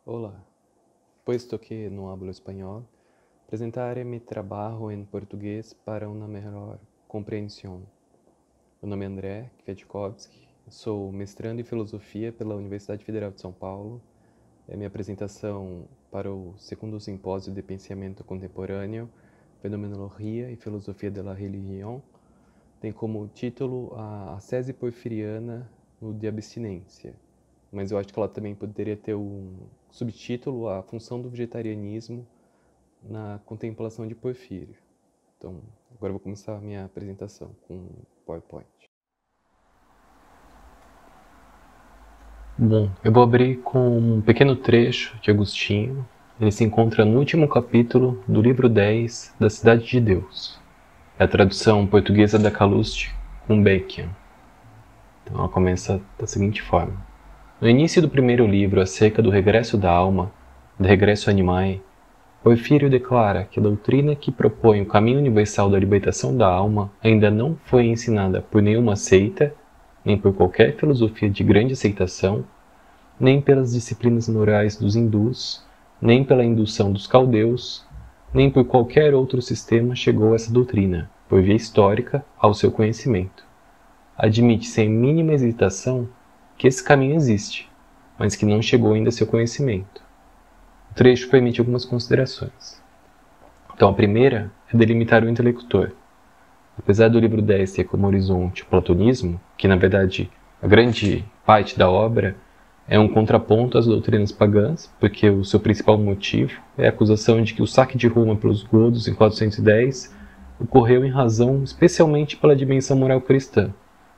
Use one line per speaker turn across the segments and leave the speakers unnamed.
Hola, puesto que no hablo español, presentaré mi trabajo en português para uma melhor compreensão. Meu nome é André Kwiatkowski, sou mestrando em Filosofia pela Universidade Federal de São Paulo. Minha apresentação para o segundo simpósio de pensamento contemporâneo, Fenomenologia e Filosofia da Religião, tem como título a ascese porfiriana no de abstinência. Mas eu acho que ela também poderia ter um subtítulo, a função do vegetarianismo na contemplação de Porfírio. Então, agora eu vou começar a minha apresentação com o PowerPoint. Bom, eu vou abrir com um pequeno trecho de Agostinho. Ele se encontra no último capítulo do livro 10 da Cidade de Deus. É a tradução portuguesa da Calouste com Beckham. Então ela começa da seguinte forma. No início do primeiro livro acerca do regresso da alma, do regresso animae, Porfírio declara que a doutrina que propõe o caminho universal da libertação da alma ainda não foi ensinada por nenhuma seita, nem por qualquer filosofia de grande aceitação, nem pelas disciplinas morais dos hindus, nem pela indução dos caldeus, nem por qualquer outro sistema chegou essa doutrina, por via histórica, ao seu conhecimento. Admite sem mínima hesitação que esse caminho existe, mas que não chegou ainda a seu conhecimento. O trecho permite algumas considerações. Então, a primeira é delimitar o intelector. Apesar do livro 10 ter como horizonte o platonismo, que na verdade a grande parte da obra é um contraponto às doutrinas pagãs, porque o seu principal motivo é a acusação de que o saque de Roma pelos godos em 410 ocorreu em razão especialmente pela dimensão moral cristã.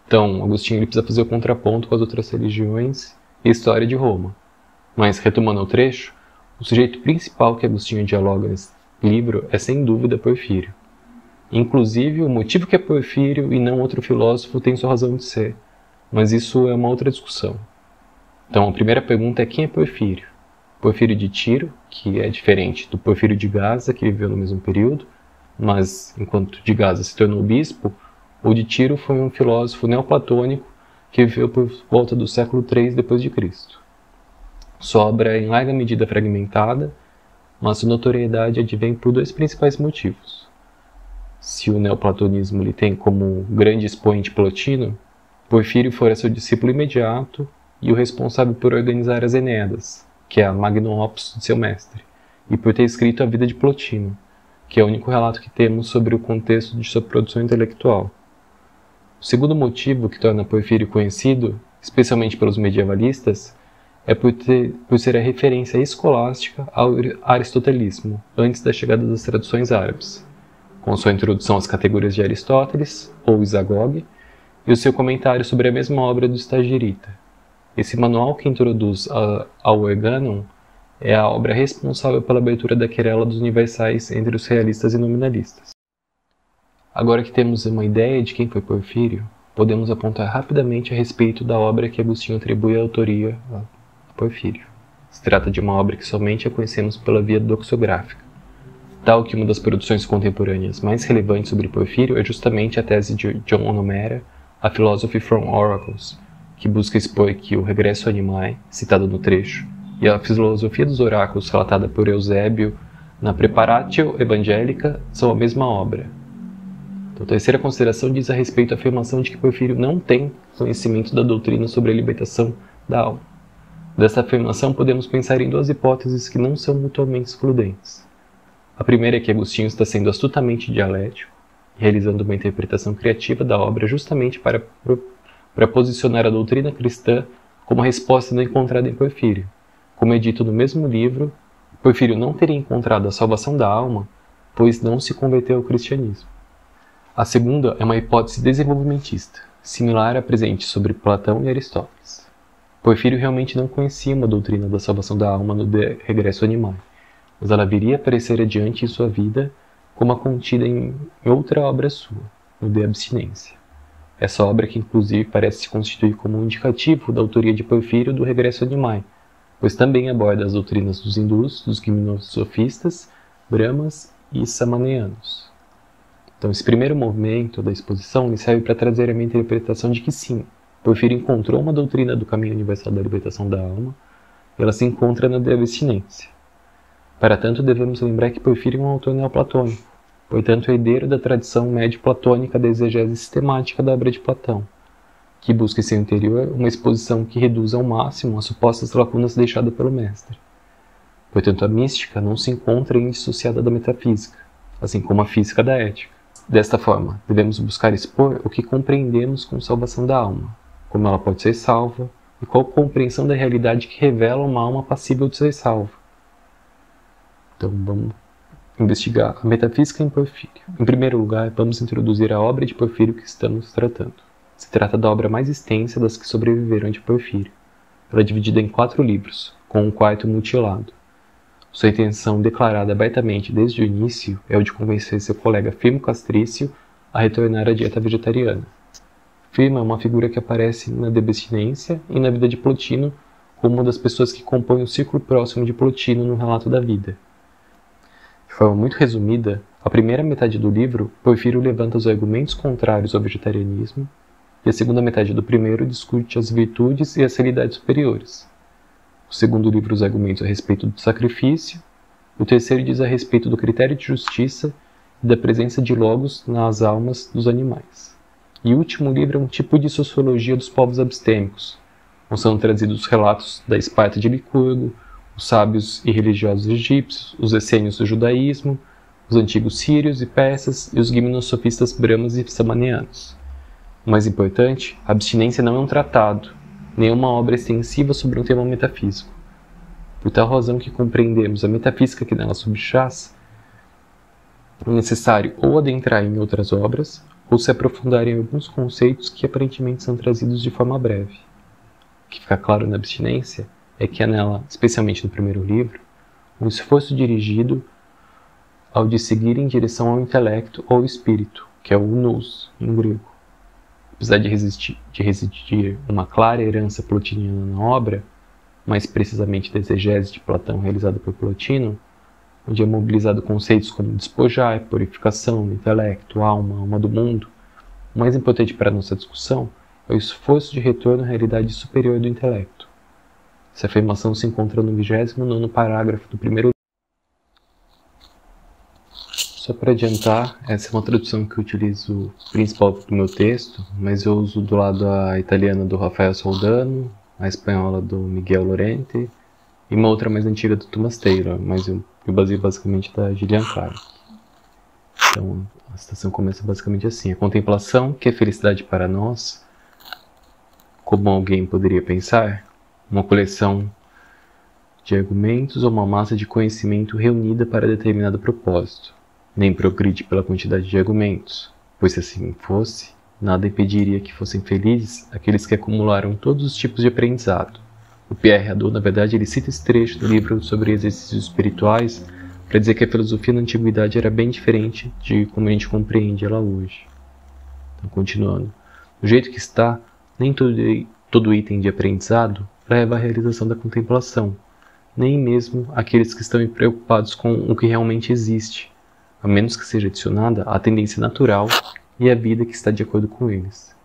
Então, Agostinho precisa fazer o contraponto com as outras religiões e a história de Roma. Mas, retomando o trecho, o sujeito principal que Agostinho dialoga nesse livro é, sem dúvida, Porfírio. Inclusive, o motivo que é Porfírio e não outro filósofo tem sua razão de ser, mas isso é uma outra discussão. Então, a primeira pergunta é quem é Porfírio? Porfírio de Tiro, que é diferente do Porfírio de Gaza, que viveu no mesmo período, mas, enquanto de Gaza se tornou bispo, o de Tiro foi um filósofo neoplatônico que viveu por volta do século III d.C. Sua obra é em larga medida fragmentada, mas sua notoriedade advém por dois principais motivos. Se o neoplatonismo lhe tem como grande expoente Plotino, Porfírio fora seu discípulo imediato e o responsável por organizar as Eneadas, que é a magnum opus de seu mestre, e por ter escrito a vida de Plotino, que é o único relato que temos sobre o contexto de sua produção intelectual. O segundo motivo que torna Porfírio conhecido, especialmente pelos medievalistas, é por ser a referência escolástica ao aristotelismo, antes da chegada das traduções árabes, com sua introdução às categorias de Aristóteles, ou Isagoge, e o seu comentário sobre a mesma obra do Stagirita. Esse manual que introduz ao Organon é a obra responsável pela abertura da querela dos universais entre os realistas e nominalistas. Agora que temos uma ideia de quem foi Porfírio, podemos apontar rapidamente a respeito da obra que Agostinho atribui a autoria a Porfírio. Se trata de uma obra que somente a conhecemos pela via doxográfica, tal que uma das produções contemporâneas mais relevantes sobre Porfírio é justamente a tese de John O'Mara, A Philosophy from Oracles, que busca expor que o regresso animae, citado no trecho, e a filosofia dos oráculos relatada por Eusébio na Preparatio Evangelica são a mesma obra. Então, a terceira consideração diz a respeito à afirmação de que Porfírio não tem conhecimento da doutrina sobre a libertação da alma. Dessa afirmação podemos pensar em duas hipóteses que não são mutuamente excludentes. A primeira é que Agostinho está sendo astutamente dialético, realizando uma interpretação criativa da obra justamente para posicionar a doutrina cristã como resposta não encontrada em Porfírio. Como é dito no mesmo livro, Porfírio não teria encontrado a salvação da alma, pois não se converteu ao cristianismo. A segunda é uma hipótese desenvolvimentista, similar à presente sobre Platão e Aristóteles. Porfírio realmente não conhecia uma doutrina da salvação da alma no De Regresso Animae, mas ela viria a aparecer adiante em sua vida como a contida em outra obra sua, no De Abstinência. Essa obra que inclusive parece se constituir como um indicativo da autoria de Porfírio do Regresso Animae, pois também aborda as doutrinas dos hindus, dos gnosofistas, brahmas e samaneanos. Então, esse primeiro movimento da exposição serve para trazer a minha interpretação de que sim, Porfírio encontrou uma doutrina do caminho universal da libertação da alma, e ela se encontra na de abstinência. Para tanto, devemos lembrar que Porfírio é um autor neoplatônico, portanto herdeiro da tradição médio-platônica da exegese sistemática da obra de Platão, que busca em seu interior uma exposição que reduza ao máximo as supostas lacunas deixadas pelo mestre. Portanto, a mística não se encontra indissociada da metafísica, assim como a física da ética. Desta forma, devemos buscar expor o que compreendemos com salvação da alma, como ela pode ser salva, e qual compreensão da realidade que revela uma alma passível de ser salva. Então, vamos investigar a metafísica em Porfírio. Em primeiro lugar, vamos introduzir a obra de Porfírio que estamos tratando. Se trata da obra mais extensa das que sobreviveram de Porfírio. Ela é dividida em 4 livros, com um quarto mutilado. Sua intenção declarada abertamente desde o início é o de convencer seu colega Firmo Castrício a retornar à dieta vegetariana. Firmo é uma figura que aparece na de abstinência e na vida de Plotino como uma das pessoas que compõem o círculo próximo de Plotino no relato da vida. De forma muito resumida, a primeira metade do livro, Porfírio levanta os argumentos contrários ao vegetarianismo, e a segunda metade do primeiro discute as virtudes e as realidades superiores. O segundo livro, os argumentos a respeito do sacrifício, o terceiro diz a respeito do critério de justiça e da presença de logos nas almas dos animais. E o último livro é um tipo de sociologia dos povos abstêmicos, onde são trazidos os relatos da Esparta de Licurgo, os sábios e religiosos egípcios, os essênios do judaísmo, os antigos sírios e persas e os gimnosofistas brahmas e samanianos. O mais importante, a abstinência não é um tratado, nem uma obra extensiva sobre um tema metafísico. Por tal razão que compreendemos a metafísica que nela subjaz, é necessário ou adentrar em outras obras, ou se aprofundar em alguns conceitos que aparentemente são trazidos de forma breve. O que fica claro na abstinência é que há nela, especialmente no primeiro livro, um esforço dirigido ao de seguir em direção ao intelecto ou espírito, que é o nous, em grego. Apesar de residir uma clara herança plotiniana na obra, mais precisamente da exegese de Platão realizada por Plotino, onde é mobilizado conceitos como despojar, purificação, intelecto, alma do mundo, o mais importante para a nossa discussão é o esforço de retorno à realidade superior do intelecto. Essa afirmação se encontra no 29º parágrafo do primeiro livro. Só para adiantar, essa é uma tradução que eu utilizo principal do meu texto, mas eu uso do lado a italiana do Rafael Soldano, a espanhola do Miguel Lorente e uma outra mais antiga do Thomas Taylor, mas eu baseio basicamente da Gillian Clarke. Então, a citação começa basicamente assim: a contemplação, que é felicidade para nós, como alguém poderia pensar, uma coleção de argumentos ou uma massa de conhecimento reunida para determinado propósito. Nem progride pela quantidade de argumentos, pois se assim fosse, nada impediria que fossem felizes aqueles que acumularam todos os tipos de aprendizado. O Pierre Hadot, na verdade, ele cita esse trecho do livro sobre exercícios espirituais para dizer que a filosofia na antiguidade era bem diferente de como a gente compreende ela hoje. Então, continuando. Do jeito que está, nem todo item de aprendizado leva à realização da contemplação, nem mesmo aqueles que estão preocupados com o que realmente existe, a menos que seja adicionada a tendência natural e a vida que está de acordo com eles.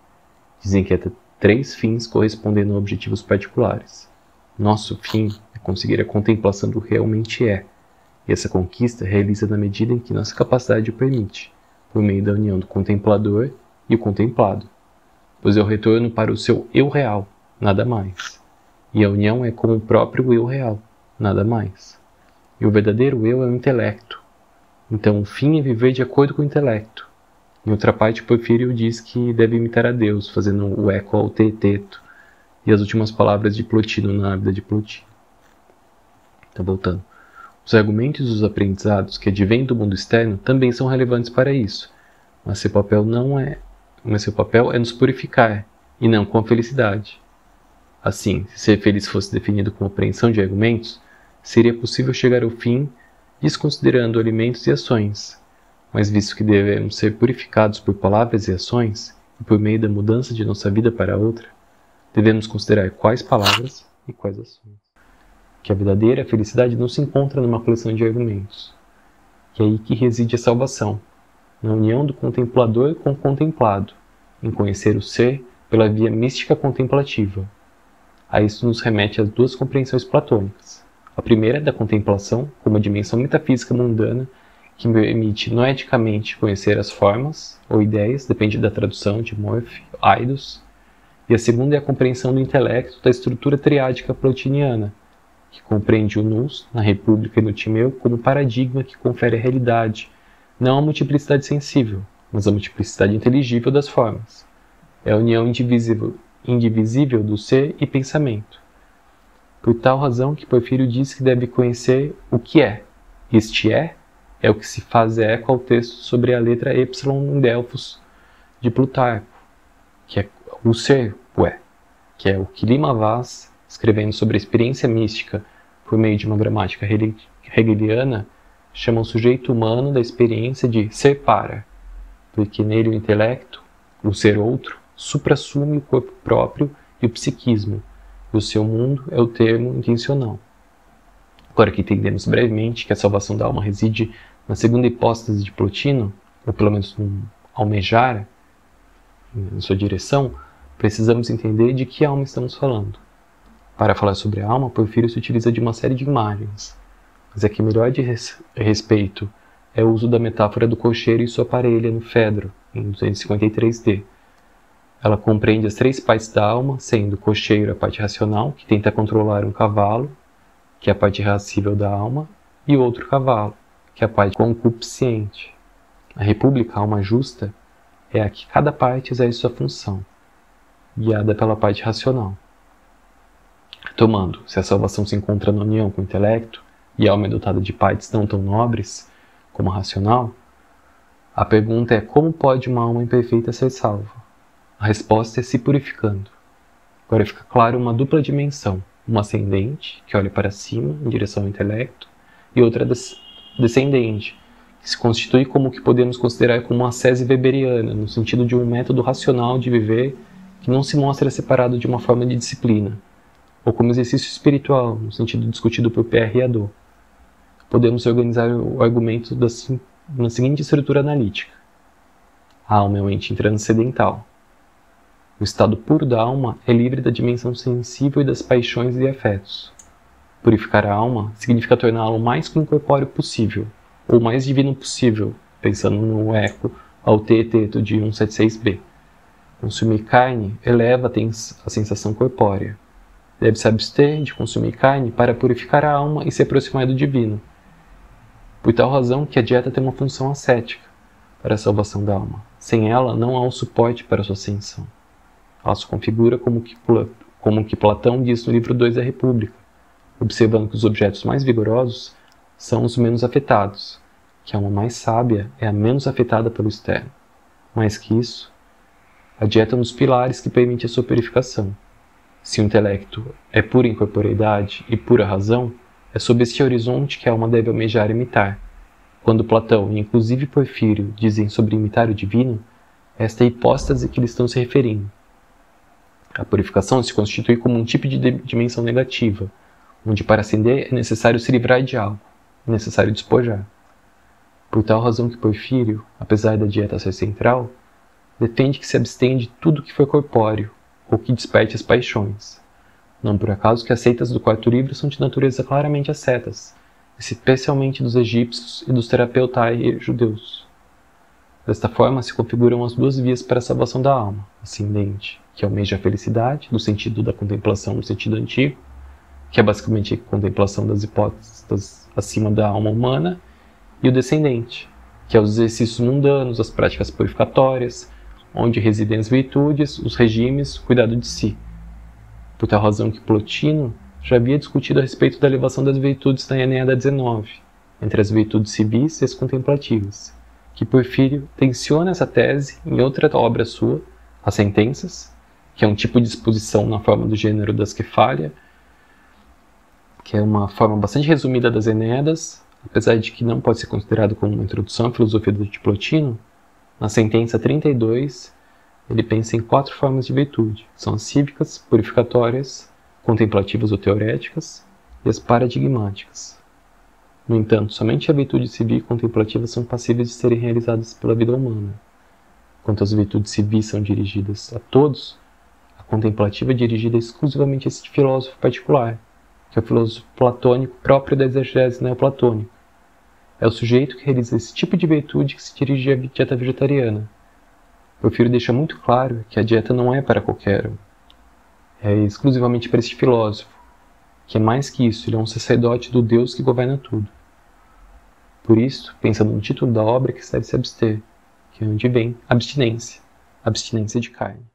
Dizem que há 3 fins correspondendo a objetivos particulares. Nosso fim é conseguir a contemplação do que realmente é, e essa conquista realiza na medida em que nossa capacidade o permite, por meio da união do contemplador e o contemplado, pois é o retorno para o seu eu real, nada mais, e a união é com o próprio eu real, nada mais. E o verdadeiro eu é o intelecto, então o fim é viver de acordo com o intelecto. Em outra parte, Porfírio diz que deve imitar a Deus, fazendo o eco ao teeteto e as últimas palavras de Plotino na vida de Plotino. Voltando. Os argumentos e os aprendizados que advêm do mundo externo também são relevantes para isso, mas seu papel é nos purificar, e não com a felicidade. Assim, se ser feliz fosse definido como apreensão de argumentos, seria possível chegar ao fim desconsiderando alimentos e ações, mas visto que devemos ser purificados por palavras e ações, e por meio da mudança de nossa vida para outra, devemos considerar quais palavras e quais ações. Que a verdadeira felicidade não se encontra numa coleção de argumentos, que é aí que reside a salvação, na união do contemplador com o contemplado, em conhecer o ser pela via mística contemplativa. A isso nos remete as duas compreensões platônicas. A primeira é da contemplação como uma dimensão metafísica mundana que permite noeticamente conhecer as formas ou ideias, depende da tradução de Morphy, Eidos. E a segunda é a compreensão do intelecto da estrutura triádica plotiniana, que compreende o nous, na República e no Timeu, como paradigma que confere a realidade, não a multiplicidade sensível, mas a multiplicidade inteligível das formas. É a união indivisível do ser e pensamento. Por tal razão que Porfírio diz que deve conhecer o que é. Este é o que se faz eco ao texto sobre a letra Y em Delfos de Plutarco, que é o ser, o é, que é o que Lima Vaz, escrevendo sobre a experiência mística por meio de uma gramática hegeliana, chama o sujeito humano da experiência de ser para, porque nele o intelecto, o ser outro, suprassume o corpo próprio e o psiquismo, e o seu mundo é o termo intencional. Agora que entendemos brevemente que a salvação da alma reside na segunda hipóstase de Plotino, ou pelo menos no almejar, em sua direção, precisamos entender de que alma estamos falando. Para falar sobre a alma, Porfírio se utiliza de uma série de imagens, mas a que melhor diz respeito é o uso da metáfora do cocheiro e sua parelha no Fedro, em 253d. Ela compreende as três partes da alma, sendo o cocheiro a parte racional, que tenta controlar um cavalo, que é a parte irascível da alma, e outro cavalo, que é a parte concupiscente. A República, a alma justa, é a que cada parte exerce sua função, guiada pela parte racional. Retomando, se a salvação se encontra na união com o intelecto, e a alma é dotada de partes não tão nobres como a racional, a pergunta é como pode uma alma imperfeita ser salva? A resposta é se purificando. Agora fica claro uma dupla dimensão, uma ascendente, que olha para cima, em direção ao intelecto, e outra descendente, que se constitui como o que podemos considerar como uma ascese weberiana, no sentido de um método racional de viver que não se mostra separado de uma forma de disciplina, ou como exercício espiritual, no sentido discutido por Pierre Hadot. Podemos organizar o argumento na seguinte estrutura analítica. A alma é um ente transcendental. O estado puro da alma é livre da dimensão sensível e das paixões e afetos. Purificar a alma significa torná-la o mais incorpóreo possível, ou o mais divino possível, pensando no eco ao teeteto de 176b. Consumir carne eleva a sensação corpórea. Deve-se abster de consumir carne para purificar a alma e se aproximar do divino. Por tal razão que a dieta tem uma função ascética para a salvação da alma. Sem ela, não há um suporte para a sua ascensão. Ela se configura como que Platão diz no livro 2 da República, observando que os objetos mais vigorosos são os menos afetados, que a alma mais sábia é a menos afetada pelo externo. Mais que isso, a dieta é um dos pilares que permite a sua purificação. Se o intelecto é pura incorporeidade e pura razão, é sob este horizonte que a alma deve almejar imitar. Quando Platão e inclusive Porfírio dizem sobre imitar o divino, esta é a hipóstase que eles estão se referindo. A purificação se constitui como um tipo de dimensão negativa, onde para ascender é necessário se livrar de algo, é necessário despojar. Por tal razão que Porfírio, apesar da dieta ser central, defende que se abstém de tudo que for corpóreo, ou que desperte as paixões. Não por acaso que as seitas do quarto livro são de natureza claramente ascetas, especialmente dos egípcios e dos terapeutai judeus. Desta forma se configuram as duas vias para a salvação da alma, ascendente, que almeja a felicidade, no sentido da contemplação no sentido antigo, que é basicamente a contemplação das hipóteses acima da alma humana, e o descendente, que é os exercícios mundanos, as práticas purificatórias, onde residem as virtudes, os regimes, o cuidado de si. Por tal razão que Plotino já havia discutido a respeito da elevação das virtudes na Eneada 19, entre as virtudes civis e as contemplativas, que Porfírio tensiona essa tese em outra obra sua, As Sentenças, que é um tipo de exposição na forma do gênero das Quefália, que é uma forma bastante resumida das Eneadas, apesar de que não pode ser considerado como uma introdução à filosofia de Plotino. Na sentença 32, ele pensa em 4 formas de virtude. São as cívicas, purificatórias, contemplativas ou teoréticas e as paradigmáticas. No entanto, somente a virtude civil e contemplativa são passíveis de serem realizadas pela vida humana. Quanto as virtudes civis são dirigidas a todos, a contemplativa dirigida exclusivamente a esse filósofo particular, que é o filósofo platônico próprio da exegese neoplatônica. É o sujeito que realiza esse tipo de virtude que se dirige à dieta vegetariana. Porfírio deixa muito claro que a dieta não é para qualquer um. É exclusivamente para este filósofo, que é mais que isso, ele é um sacerdote do Deus que governa tudo. Por isso, pensa no título da obra que se deve se abster, que é onde vem abstinência de carne.